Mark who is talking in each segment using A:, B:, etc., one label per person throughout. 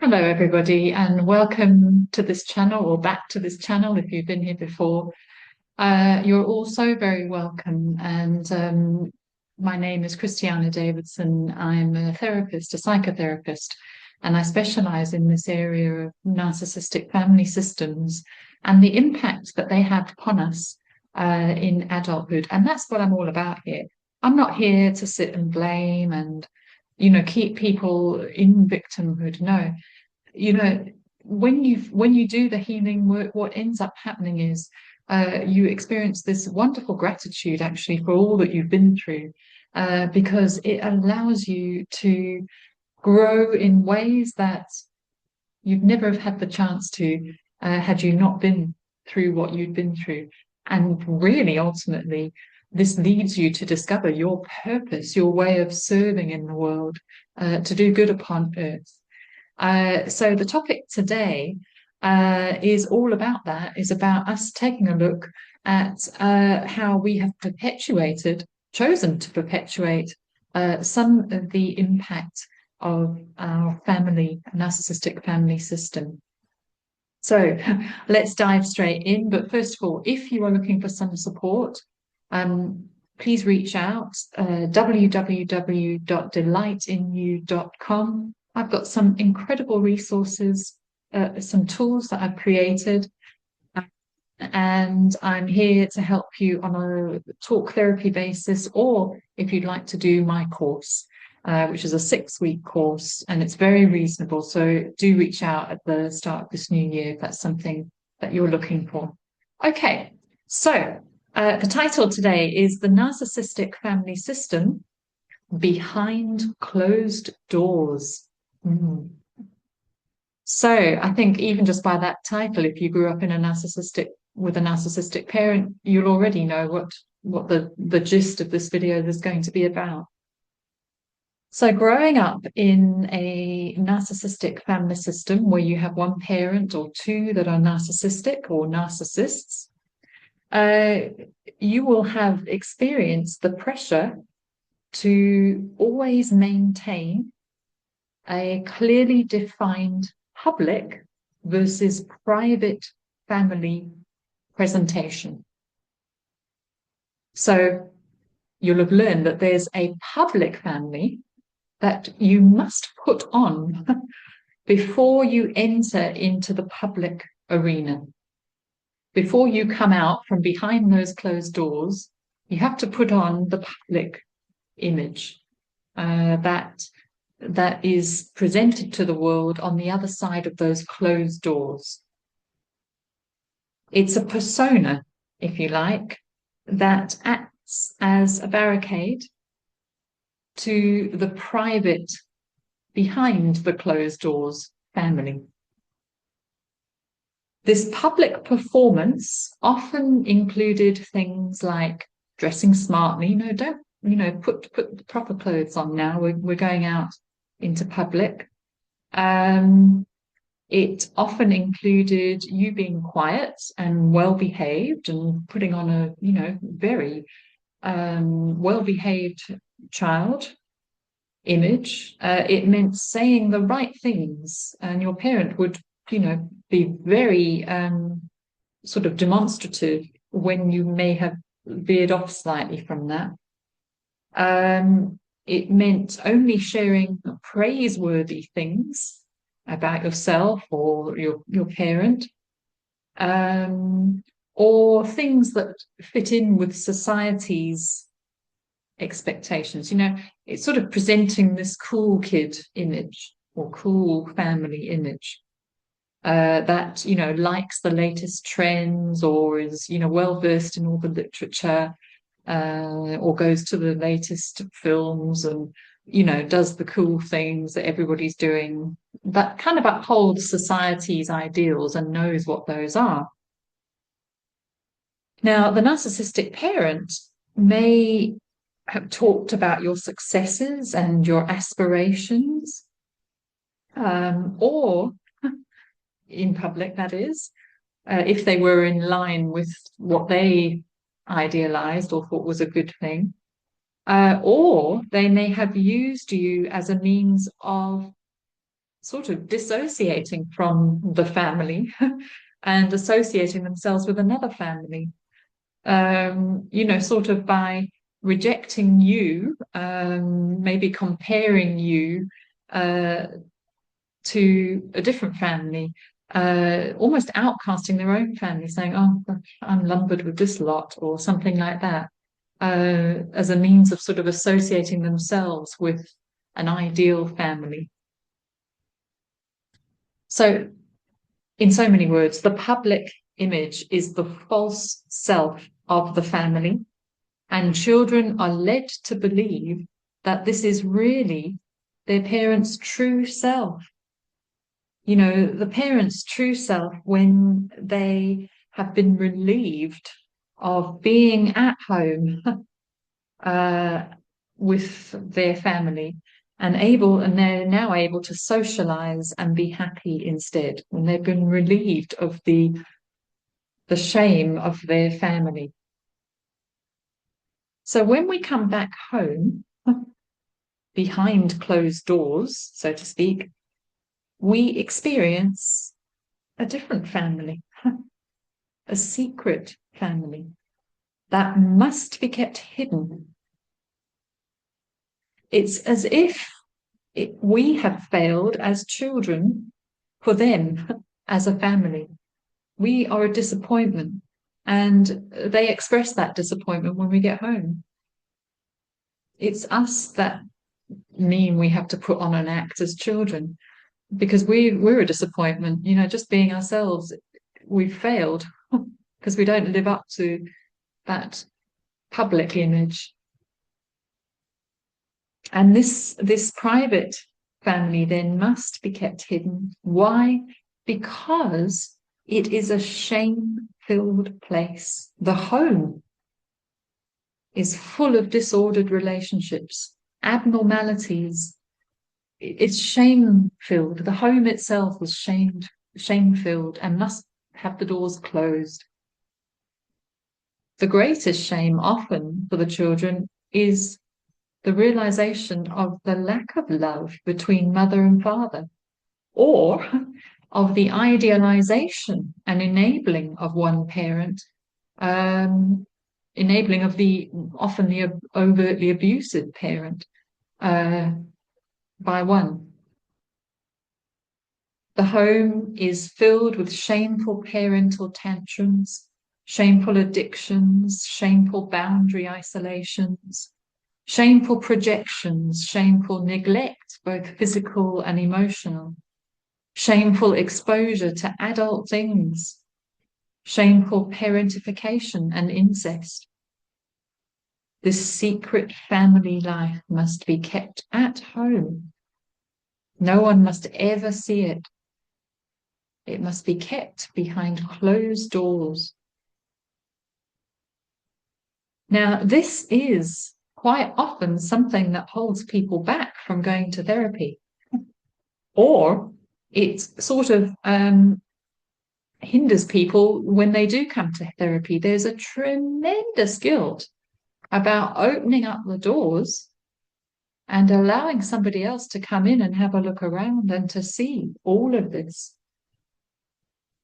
A: Hello, everybody, and welcome to this channel or back to this channel if you've been here before. You're all so very welcome. And my name is Christiana Davidson. I'm a therapist, a psychotherapist, and I specialize in this area of narcissistic family systems and the impact that they have upon us in adulthood. And that's what I'm all about here. I'm not here to sit and blame and keep people in victimhood. No, when you do the healing work, what ends up happening is you experience this wonderful gratitude actually for all that you've been through, because it allows you to grow in ways that you'd never have had the chance to had you not been through what you'd been through. And really, ultimately, this leads you to discover your purpose, your way of serving in the world, to do good upon earth. So the topic today is all about that, is about us taking a look at how we have chosen to perpetuate some of the impact of our narcissistic family system. So let's dive straight in. But first of all, if you are looking for some support, please reach out, www.delightinyou.com. I've got some incredible resources, some tools that I've created, and I'm here to help you on a talk therapy basis, or if you'd like to do my course, which is a 6-week course, and it's very reasonable. So do reach out at the start of this new year if that's something that you're looking for. Okay, so the title today is The Narcissistic Family System Behind Closed Doors. So I think even just by that title, if you grew up in with a narcissistic parent, you'll already know what the gist of this video is going to be about. So growing up in a narcissistic family system where you have one parent or two that are narcissistic or narcissists, you will have experienced the pressure to always maintain a clearly defined public versus private family presentation. So you'll have learned that there's a public family that you must put on before you enter into the public arena. Before you come out from behind those closed doors, you have to put on the public image that is presented to the world on the other side of those closed doors. It's a persona, if you like, that acts as a barricade to the private, behind the closed doors family. This public performance often included things like dressing smartly. Put the proper clothes on now. We're going out into public. It often included you being quiet and well behaved and putting on a very well behaved child image. It meant saying the right things, and your parent would be very sort of demonstrative when you may have veered off slightly from that. It meant only sharing praiseworthy things about yourself or your parent, or things that fit in with society's expectations. It's sort of presenting this cool kid image or cool family image that likes the latest trends or is well versed in all the literature, or goes to the latest films and does the cool things that everybody's doing, that kind of upholds society's ideals and knows what those are. Now, the narcissistic parent may have talked about your successes and your aspirations, or in public, that is, if they were in line with what they idealized or thought was a good thing, or they may have used you as a means of sort of dissociating from the family and associating themselves with another family. Sort of by rejecting you, maybe comparing you to a different family, almost outcasting their own family, saying, "Oh, I'm lumbered with this lot," or something like that, as a means of sort of associating themselves with an ideal family. So, in so many words, the public image is the false self of the family, and children are led to believe that this is really their parents' true self. The parents' true self when they have been relieved of being at home uh, with their family and they're now able to socialize and be happy instead when they've been relieved of the shame of their family. So when we come back home, behind closed doors, so to speak, we experience a different family, a secret family that must be kept hidden. It's as if we have failed as children for them as a family. We are a disappointment, and they express that disappointment when we get home. It's us that mean we have to put on an act as children because we're a disappointment. Just being ourselves, we've failed because we don't live up to that public image. And this private family then must be kept hidden. Why? Because it is a shame-filled place. The home is full of disordered relationships, abnormalities. It's shame-filled. The home itself was shame-filled and must have the doors closed. The greatest shame often for the children is the realization of the lack of love between mother and father, or of the idealization and enabling of one parent, enabling of often the overtly abusive parent by one. The home is filled with shameful parental tantrums, shameful addictions, shameful boundary isolations, shameful projections, shameful neglect, both physical and emotional, shameful exposure to adult things, shameful parentification and incest. This secret family life must be kept at home. No one must ever see it. It must be kept behind closed doors. Now, this is quite often something that holds people back from going to therapy, or it sort of hinders people when they do come to therapy. There's a tremendous guilt about opening up the doors and allowing somebody else to come in and have a look around and to see all of this.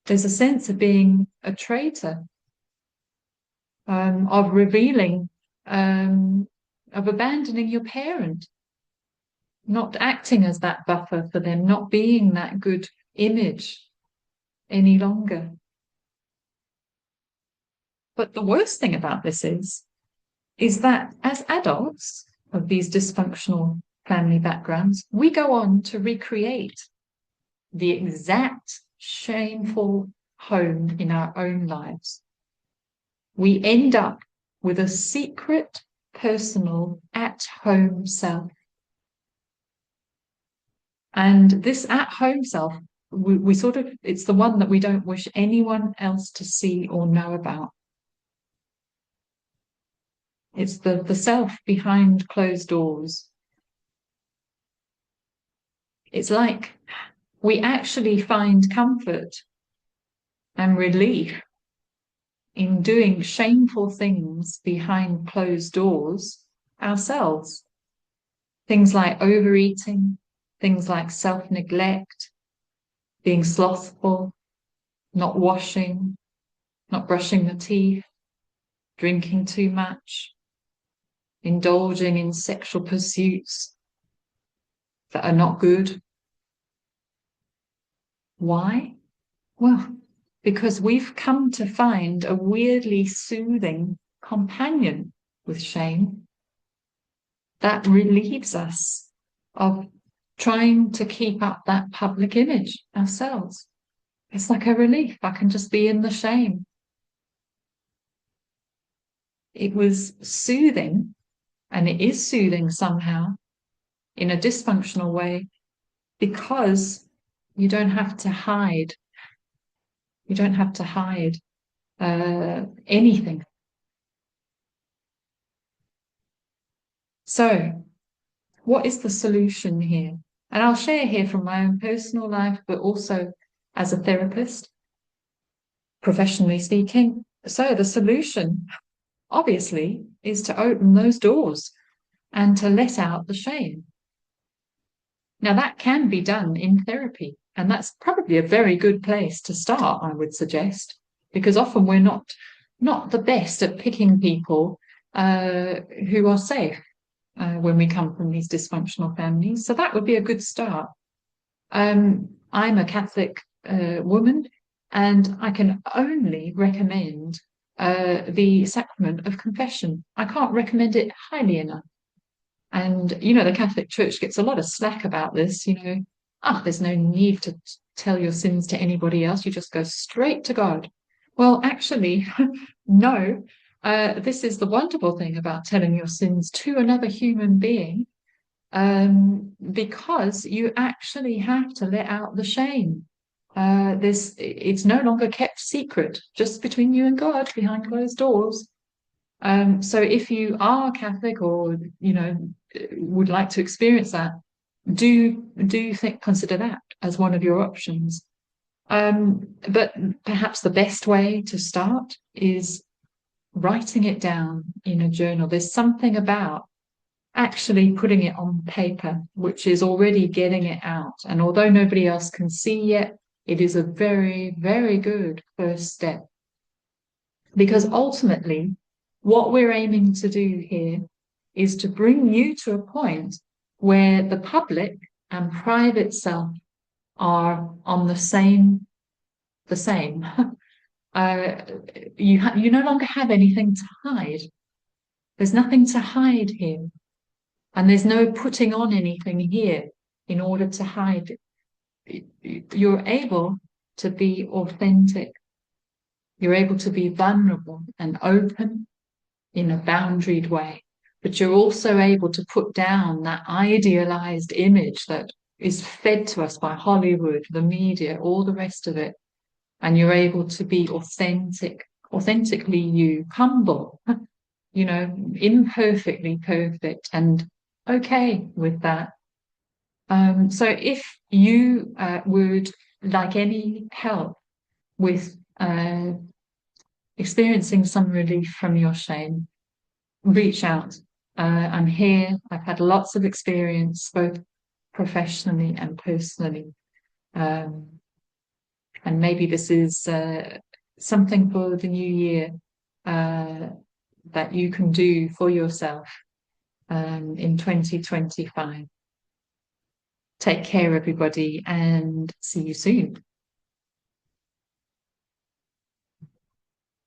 A: There's a sense of being a traitor, of revealing, of abandoning your parent, not acting as that buffer for them, not being that good image any longer. But the worst thing about this is that as adults of these dysfunctional family backgrounds, we go on to recreate the exact shameful home in our own lives. We end up with a secret, personal, at-home self. And this at-home self, we sort of, it's the one that we don't wish anyone else to see or know about. It's the self behind closed doors. It's like we actually find comfort and relief in doing shameful things behind closed doors ourselves. Things like overeating, things like self-neglect, being slothful, not washing, not brushing the teeth, drinking too much, indulging in sexual pursuits that are not good. Why? Well, because we've come to find a weirdly soothing companion with shame that relieves us of trying to keep up that public image ourselves. It's like a relief. I can just be in the shame. It was soothing, and it is soothing somehow in a dysfunctional way, because you don't have to hide. You don't have to hide anything. So, what is the solution here? And I'll share here from my own personal life, but also as a therapist, professionally speaking. So, the solution, obviously, is to open those doors and to let out the shame. Now, that can be done in therapy, and that's probably a very good place to start, I would suggest, because often we're not the best at picking people who are safe when we come from these dysfunctional families. So that would be a good start. I'm a Catholic woman, and I can only recommend the sacrament of confession. I can't recommend it highly enough. And, the Catholic Church gets a lot of slack about this, there's no need to tell your sins to anybody else. You just go straight to God. Well, actually, no. This is the wonderful thing about telling your sins to another human being, because you actually have to let out the shame. It's no longer kept secret, just between you and God behind closed doors. So if you are Catholic, or would like to experience that, consider that as one of your options. But perhaps the best way to start is writing it down in a journal. There's something about actually putting it on paper, which is already getting it out. And although nobody else can see yet, it is a very, very good first step. Because ultimately, what we're aiming to do here is to bring you to a point where the public and private self are on the same. You no longer have anything to hide. There's nothing to hide here. And there's no putting on anything here in order to hide. You're able to be authentic. You're able to be vulnerable and open in a boundaried way. But you're also able to put down that idealized image that is fed to us by Hollywood, the media, all the rest of it. And you're able to be authentically you, humble, imperfectly perfect, and okay with that. So if you would like any help with experiencing some relief from your shame, reach out. I'm here. I've had lots of experience, both professionally and personally. And maybe this is something for the new year that you can do for yourself in 2025. Take care, everybody, and see you soon.